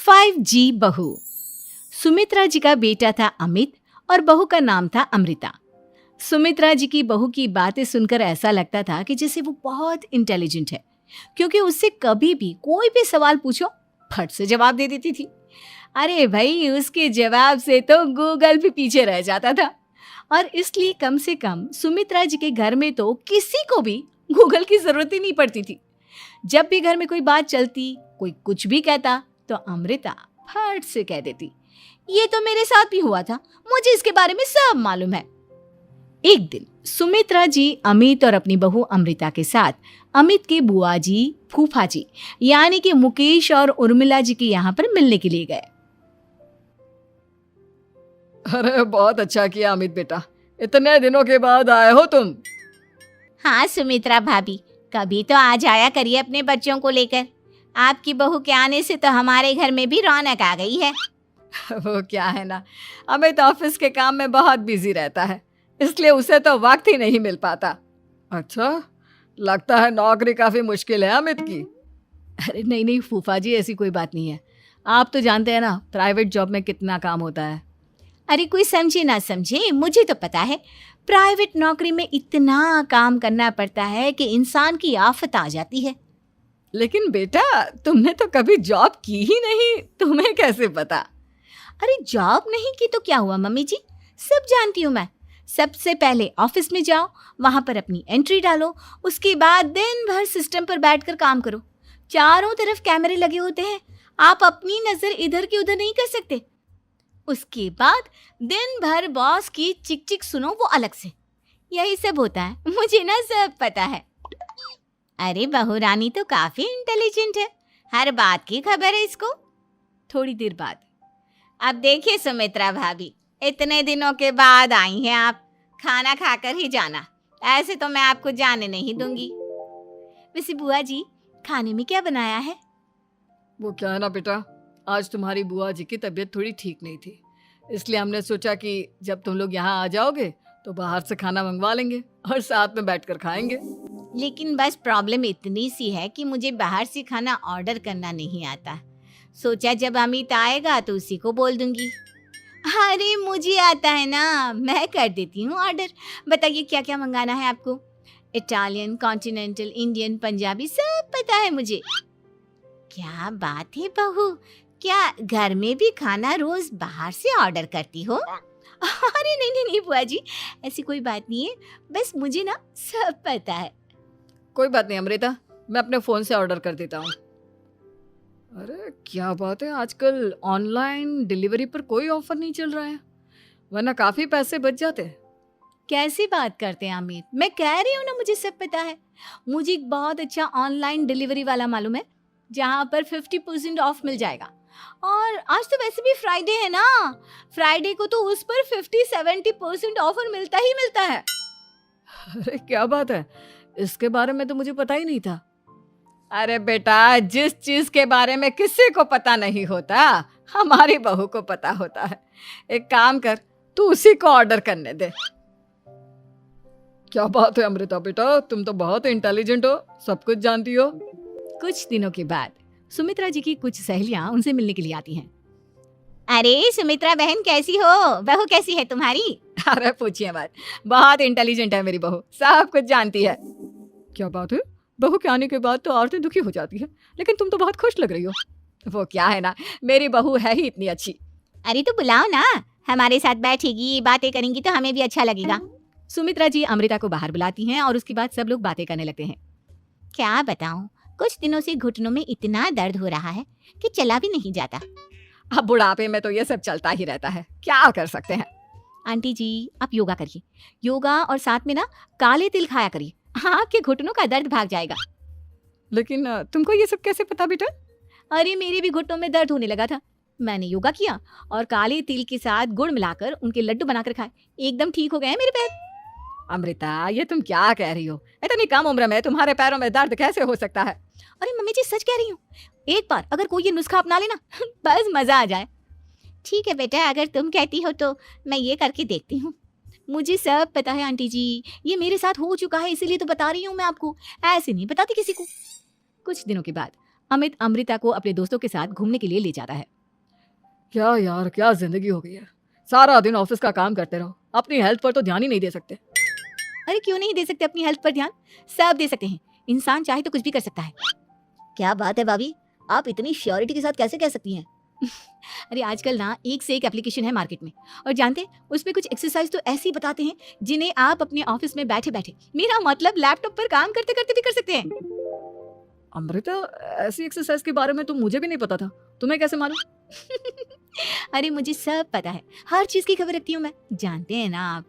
5G बहू। सुमित्रा जी का बेटा था अमित और बहू का नाम था अमृता। सुमित्रा जी की बहू की बातें सुनकर ऐसा लगता था कि जैसे वो बहुत इंटेलिजेंट है, क्योंकि उससे कभी भी कोई भी सवाल पूछो फट से जवाब दे देती थी। अरे भाई, उसके जवाब से तो गूगल भी पीछे रह जाता था। और इसलिए कम से कम सुमित्रा जी के घर में तो किसी को भी गूगल की जरूरत ही नहीं पड़ती थी। जब भी घर में कोई बात चलती, कोई कुछ भी कहता, तो अमृता फट से कह देती, ये तो मेरे साथ भी हुआ था, मुझे इसके बारे में सब मालूम है। एक दिन सुमित्रा जी अमित और अपनी बहू अमृता के साथ अमित के बुआ जी, फूफा जी यानी कि मुकेश और उर्मिला जी के यहाँ पर मिलने के लिए गए। अरे बहुत अच्छा किया अमित बेटा, इतने दिनों के बाद आए हो तुम। हाँ सुमित्रा भाभी, कभी तो आ जाया करिए अपने बच्चों को लेकर। आपकी बहू के आने से तो हमारे घर में भी रौनक आ गई है। वो क्या है ना, अमित ऑफिस के काम में बहुत बिजी रहता है, इसलिए उसे तो वक्त ही नहीं मिल पाता। अच्छा, लगता है नौकरी काफी मुश्किल है अमित की। अरे नहीं फूफा जी, ऐसी कोई बात नहीं है। आप तो जानते हैं ना प्राइवेट जॉब में कितना काम होता है। अरे कोई समझे ना समझे, मुझे तो पता है प्राइवेट नौकरी में इतना काम करना पड़ता है कि इंसान की आफत आ जाती है। लेकिन बेटा, तुमने तो कभी जॉब की ही नहीं, तुम्हें कैसे पता? अरे जॉब नहीं की तो क्या हुआ मम्मी जी, सब जानती हूँ मैं। सबसे पहले ऑफिस में जाओ, वहां पर अपनी एंट्री डालो, उसके बाद दिन भर सिस्टम पर बैठकर काम करो। चारों तरफ कैमरे लगे होते हैं, आप अपनी नजर इधर की उधर नहीं कर सकते। उसके बाद दिन भर बॉस की चिक चिक सुनो, वो अलग से। यही सब होता है, मुझे ना सब पता है। अरे बहू रानी तो काफी इंटेलिजेंट है, हर बात की खबर है इसको। थोड़ी देर बाद, अब देखिए सुमित्रा भाभी, इतने दिनों के बाद आई हैं आप, खाना खाकर ही जाना, ऐसे तो मैं आपको जाने नहीं दूंगी। वैसे बुआ जी, खाने में क्या बनाया है? वो क्या है ना बेटा, आज तुम्हारी बुआ जी की तबीयत थोड़ी ठीक नहीं थी, इसलिए हमने सोचा कि जब तुम लोग यहाँ आ जाओगे तो बाहर से खाना मंगवा लेंगे और साथ में बैठकर खाएंगे। लेकिन बस प्रॉब्लम इतनी सी है कि मुझे बाहर से खाना ऑर्डर करना नहीं आता। सोचा जब अमित आएगा तो उसी को बोल दूंगी। अरे मुझे आता है ना, मैं कर देती हूँ ऑर्डर। बताइए क्या क्या मंगाना है आपको? इटालियन, कॉन्टिनेंटल, इंडियन, पंजाबी, सब पता है मुझे। क्या बात है बहू, क्या घर में भी खाना रोज बाहर से ऑर्डर करती हो? अरे नहीं बुआ जी, ऐसी कोई बात नहीं है, बस मुझे ना सब पता है। कोई बात नहीं अमृता, मैं अपने फोन से ऑर्डर कर देता हूँ। अरे क्या बात है, आजकल ऑनलाइन डिलीवरी पर कोई ऑफर नहीं चल रहा है, वरना काफी पैसे बच जाते। कैसी बात करते हैं अमित, मैं कह रही हूँ ना मुझे सब पता है। मुझे एक बहुत अच्छा ऑनलाइन डिलीवरी वाला मालूम है, जहाँ पर 50% ऑफ मिल जाएगा। और आज तो वैसे भी फ्राइडे है ना, फ्राइडे को तो उस पर 50-70% ऑफर मिलता ही मिलता है। अरे क्या बात है, इसके बारे में तो मुझे पता ही नहीं था। अरे बेटा, जिस चीज के बारे में किसी को पता नहीं होता, हमारी बहू को पता होता है। एक काम कर, तू उसी को ऑर्डर करने दे। क्या बात है अमृता बेटा, तुम तो बहुत इंटेलिजेंट हो, सब कुछ जानती हो। कुछ दिनों के बाद सुमित्रा जी की कुछ सहेलियां उनसे मिलने के लिए आती हैं। अरे सुमित्रा बहन कैसी हो, बहू कैसी है तुम्हारी? अरे पूछिए मत, बहुत इंटेलिजेंट है मेरी बहू, सब कुछ जानती है। क्या बात है, बहू के आने के बाद तो औरतें दुखी हो जाती है, लेकिन तुम तो बहुत खुश लग रही हो। वो क्या है ना, मेरी बहू है ही इतनी अच्छी। अरे तो बुलाओ ना, हमारे साथ बैठेगी, बातें करेंगी तो हमें भी अच्छा लगेगा। सुमित्रा जी अमृता को बाहर बुलाती हैं और उसके बाद सब लोग बातें करने लगते हैं। क्या बताऊं, कुछ दिनों से घुटनों में इतना दर्द हो रहा है कि चला भी नहीं जाता। अब बुढ़ापे में तो ये सब चलता ही रहता है, क्या कर सकते हैं। आंटी जी, आप योगा करिए, योगा और साथ में ना काले तिल खाया करिए, आपके घुटनों का दर्द भाग जाएगा। लेकिन तुमको ये सब कैसे पता बेटा? अरे मेरे भी घुटनों में दर्द होने लगा था, मैंने योगा किया और काले तिल के साथ गुड़ मिलाकर उनके लड्डू बनाकर खाए, एकदम ठीक हो गए मेरे पैर। अमृता, ये तुम क्या कह रही हो? इतनी कम उम्र में तुम्हारे पैरों में दर्द कैसे हो सकता है? अरे मम्मी जी सच कह रही हूँ, एक बार अगर कोई ये नुस्खा अपना लेना बस मजा आ जाए। ठीक है बेटा, अगर तुम कहती हो तो मैं ये करके देखती हूँ। मुझे सब पता है आंटी जी, ये मेरे साथ हो चुका है, इसीलिए तो बता रही हूँ मैं आपको, ऐसे नहीं बताती किसी को। कुछ दिनों के बाद अमित अमृता को अपने दोस्तों के साथ घूमने के लिए ले जाता है। क्या यार, क्या जिंदगी हो गई है। सारा दिन ऑफिस का काम करते रहो, अपनी हेल्थ पर तो ध्यान ही नहीं दे सकते। अरे क्यों नहीं दे सकते अपनी हेल्थ पर ध्यान? सब दे सकते हैं। इंसान चाहे तो कुछ भी कर सकता है। क्या बात है भाभी, आप इतनी श्योरिटी के साथ कैसे कह सकती हैं? अरे आजकल ना एक से एक एप्लीकेशन है मार्केट में, और जानते हैं उसमें कुछ एक्सरसाइज तो ऐसी बताते हैं जिन्हें आप अपने ऑफिस में बैठे बैठे, मेरा मतलब लैपटॉप पर काम करते करते भी कर सकते हैं। अमृता, ऐसी एक्सरसाइज के बारे में तो मुझे भी नहीं पता था, तुम्हें कैसे मालूम? अरे मुझे सब पता है, हर चीज की खबर रखती हूँ मैं, जानते हैं ना आप।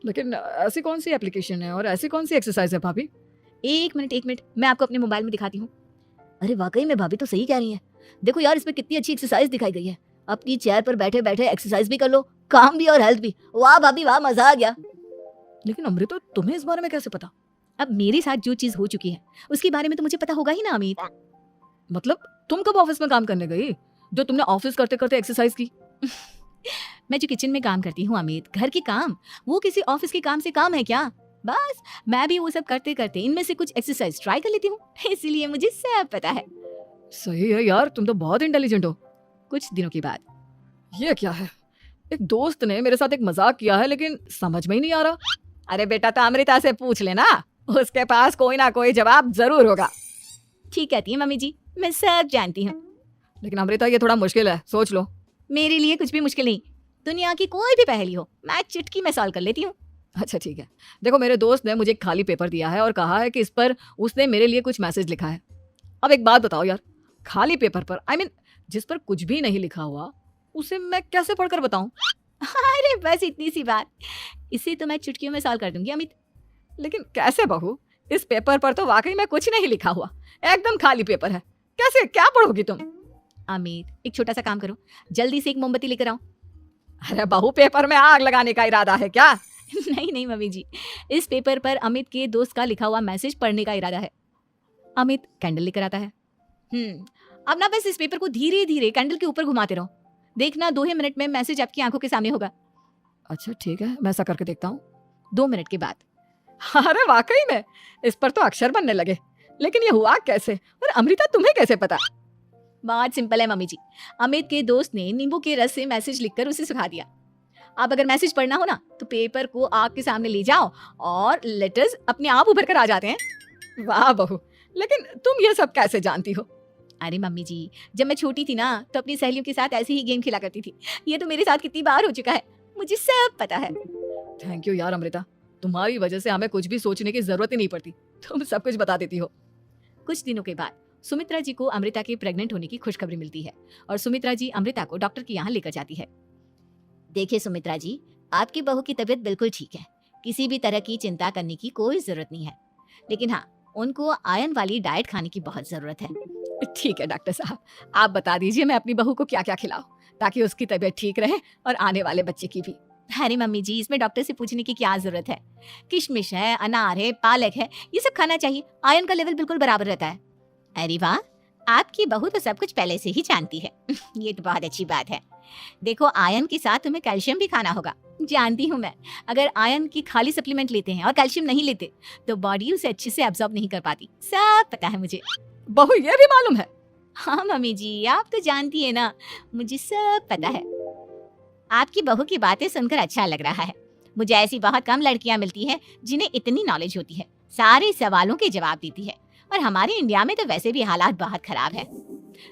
लेकिन ऐसी कौन सी एप्लीकेशन है और ऐसी कौन सी एक्सरसाइज है भाभी? एक मिनट, मैं आपको अपने मोबाइल में दिखाती हूँ। अरे वाकई में भाभी तो सही कह रही हैं। देखो यार, इसमें कितनी अच्छी एक्सरसाइज दिखाई गई है। अपनी चेयर पर बैठे बैठे एक्सरसाइज भी कर लो, काम भी और हेल्थ भी। वाह भाभी वाह, मजा आ गया। लेकिन अमृता, तुम्हें इस बारे में कैसे पता? अब मेरे साथ जो चीज हो चुकी है उसके बारे में तो मुझे पता होगा ही ना अमित। मतलब तुम कब ऑफिस में काम करने गई जो तुमने ऑफिस करते करते एक्सरसाइज की? मैं जो किचन में काम करती हूँ अमित, घर के काम, वो किसी ऑफिस के काम से काम है क्या? बस मैं भी वो सब करते करते इनमें से कुछ एक्सरसाइज ट्राई कर लेती हूँ, इसीलिए मुझे सब पता है। सही है यार, तुम तो बहुत इंटेलिजेंट हो। कुछ दिनों के बाद, ये क्या है? एक दोस्त ने मेरे साथ एक मजाक किया है, लेकिन समझ में ही नहीं आ रहा। अरे बेटा, तो अमृता से पूछ लेना, उसके पास कोई ना कोई जवाब जरूर होगा। ठीक कहती है मम्मी जी, मैं सब जानती हूँ। लेकिन अमृता, ये थोड़ा मुश्किल है, सोच लो। मेरे लिए कुछ भी मुश्किल नहीं, दुनिया की कोई भी पहेली हो मैं चुटकी में सॉल्व कर लेती हूँ। अच्छा ठीक है, देखो मेरे दोस्त ने मुझे एक खाली पेपर दिया है और कहा है कि इस पर उसने मेरे लिए कुछ मैसेज लिखा है। अब एक बात बताओ यार, खाली पेपर पर, I mean, जिस पर कुछ भी नहीं लिखा हुआ, उसे मैं कैसे पढ़कर बताऊं? अरे बस इतनी सी बात, इसे तो मैं चुटकियों में सॉल्व कर दूंगी अमित। लेकिन कैसे बहू? इस पेपर पर तो वाकई में कुछ नहीं लिखा हुआ, एकदम खाली पेपर है। कैसे, क्या पढ़ोगी तुम? अमित, एक छोटा सा काम करो, जल्दी से एक मोमबत्ती लेकर आओ। अरे बहू, पेपर में आग लगाने का इरादा है क्या? नहीं मम्मी जी, इस पेपर पर अमित के दोस्त का लिखा हुआ मैसेज पढ़ने का इरादा है। अमित कैंडल लेकर आता है। अब ना बस इस पेपर को धीरे धीरे कैंडल के ऊपर घुमाते रहो, देखना 2 ही मिनट में मैसेज आपकी आंखों के सामने होगा। अच्छा ठीक है, मैं ऐसा करके देखता हूँ। 2 मिनट के बाद। अरे वाकई में इस पर तो अक्षर बनने लगे, लेकिन ये हुआ कैसे? और अमृता, तुम्हें कैसे पता? बहुत सिंपल है मम्मी जी, अमित के दोस्त ने नींबू के रस से मैसेज लिखकर उसे सिखा दिया। अब अगर मैसेज पढ़ना हो ना तो पेपर को आग के सामने ले जाओ और लेटर्स अपने आप उभर कर आ जाते हैं। वाह बहू, लेकिन तुम ये सब कैसे जानती हो? अरे मम्मी जी, जब मैं छोटी थी ना तो अपनी सहेलियों के साथ ऐसे ही गेम खेला करती थी। ये तो मेरे साथ कितनी बार हो चुका है, मुझे सब पता है। थैंक यू यार अमृता, तुम्हारी वजह से हमें कुछ भी सोचने की जरूरत ही नहीं पड़ती, तुम सब कुछ बता देती हो। कुछ दिनों के बाद सुमित्रा जी को अमृता के प्रेग्नेंट होने की खुशखबरी मिलती है और सुमित्रा जी अमृता को डॉक्टर के यहाँ लेकर जाती है। देखिए सुमित्रा जी, आपकी बहू की तबीयत बिल्कुल ठीक है, किसी भी तरह की चिंता करने की कोई जरूरत नहीं है। लेकिन हाँ, उनको आयरन वाली डाइट खाने की बहुत जरूरत है। ठीक है डॉक्टर साहब, आप बता दीजिए मैं अपनी बहू को क्या क्या खिलाऊं ताकि उसकी तबीयत ठीक रहे और आने वाले बच्चे की भी। अरे मम्मी जी, इसमें डॉक्टर से पूछने की क्या जरूरत है? किशमिश है, अनार है, पालक है, ये सब खाना चाहिए, आयरन का लेवल बिल्कुल बराबर रहता है। अरे वाह, आपकी बहू तो सब कुछ पहले से ही जानती है। ये तो बहुत अच्छी बात है। देखो, आयरन के साथ तुम्हें कैल्शियम भी खाना होगा। जानती हूँ मैं, अगर आयरन की खाली सप्लीमेंट लेते हैं और कैल्शियम नहीं लेते तो बॉडी उसे अच्छे से एब्जॉर्ब नहीं कर पाती, सब पता है मुझे। बहू, ये भी मालूम है? हाँ मम्मी जी, आप तो जानती है ना, मुझे सब पता है। आपकी बहू की बातें सुनकर अच्छा लग रहा है। मुझे ऐसी बहुत कम लड़कियां मिलती हैं जिन्हें इतनी नॉलेज होती है, सारे सवालों के जवाब देती है। और हमारे इंडिया में तो वैसे भी हालात बहुत खराब है।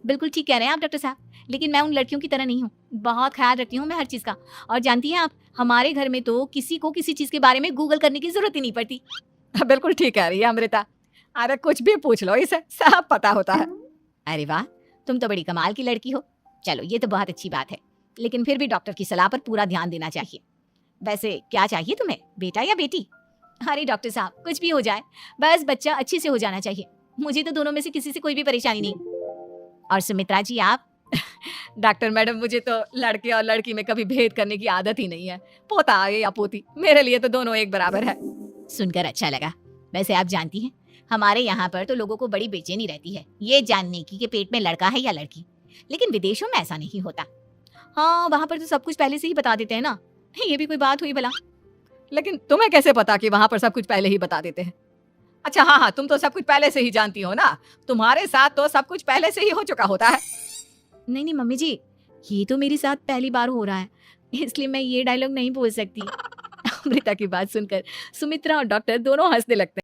बिल्कुल ठीक कह रहे हैं आप डॉक्टर साहब, लेकिन मैं उन लड़कियों की तरह नहीं हूँ, बहुत ख्याल रखती हूँ मैं हर चीज का। और जानती हैं आप, हमारे घर में तो किसी को किसी चीज के बारे में गूगल करने की जरूरत ही नहीं पड़ती। बिल्कुल ठीक कह रही है अमृता, अरे कुछ भी पूछ लो, इसे सब पता होता है। अरे वाह, तुम तो बड़ी कमाल की लड़की हो। चलो, ये तो बहुत अच्छी बात है, लेकिन फिर भी डॉक्टर की सलाह पर पूरा ध्यान देना चाहिए। वैसे क्या चाहिए तुम्हें, बेटा या बेटी? अरे डॉक्टर साहब, कुछ भी हो जाए, बस बच्चा अच्छे से हो जाना चाहिए। मुझे तो दोनों में से किसी से कोई भी परेशानी नहीं। और सुमित्रा जी आप? डॉक्टर मैडम, मुझे तो लड़के और लड़की में कभी भेद करने की आदत ही नहीं है, पोता आए या पोती, मेरे लिए तो दोनों एक बराबर है। सुनकर अच्छा लगा। वैसे आप जानती हैं, हमारे यहाँ पर तो लोगों को बड़ी बेचैनी रहती है ये जानने की कि पेट में लड़का है या लड़की, लेकिन विदेशों में ऐसा नहीं होता। हाँ, वहाँ पर तो सब कुछ पहले से ही बता देते हैं ना, ये भी कोई बात हुई भला? लेकिन तुम्हें कैसे पता कि वहाँ पर सब कुछ पहले ही बता देते हैं? अच्छा हाँ हाँ, तुम तो सब कुछ पहले से ही जानती हो ना, तुम्हारे साथ तो सब कुछ पहले से ही हो चुका होता है। नहीं नहीं मम्मी जी, ये तो मेरे साथ पहली बार हो रहा है, इसलिए मैं ये डायलॉग नहीं बोल सकती। अमृता की बात सुनकर सुमित्रा और डॉक्टर दोनों हंसने लगते हैं।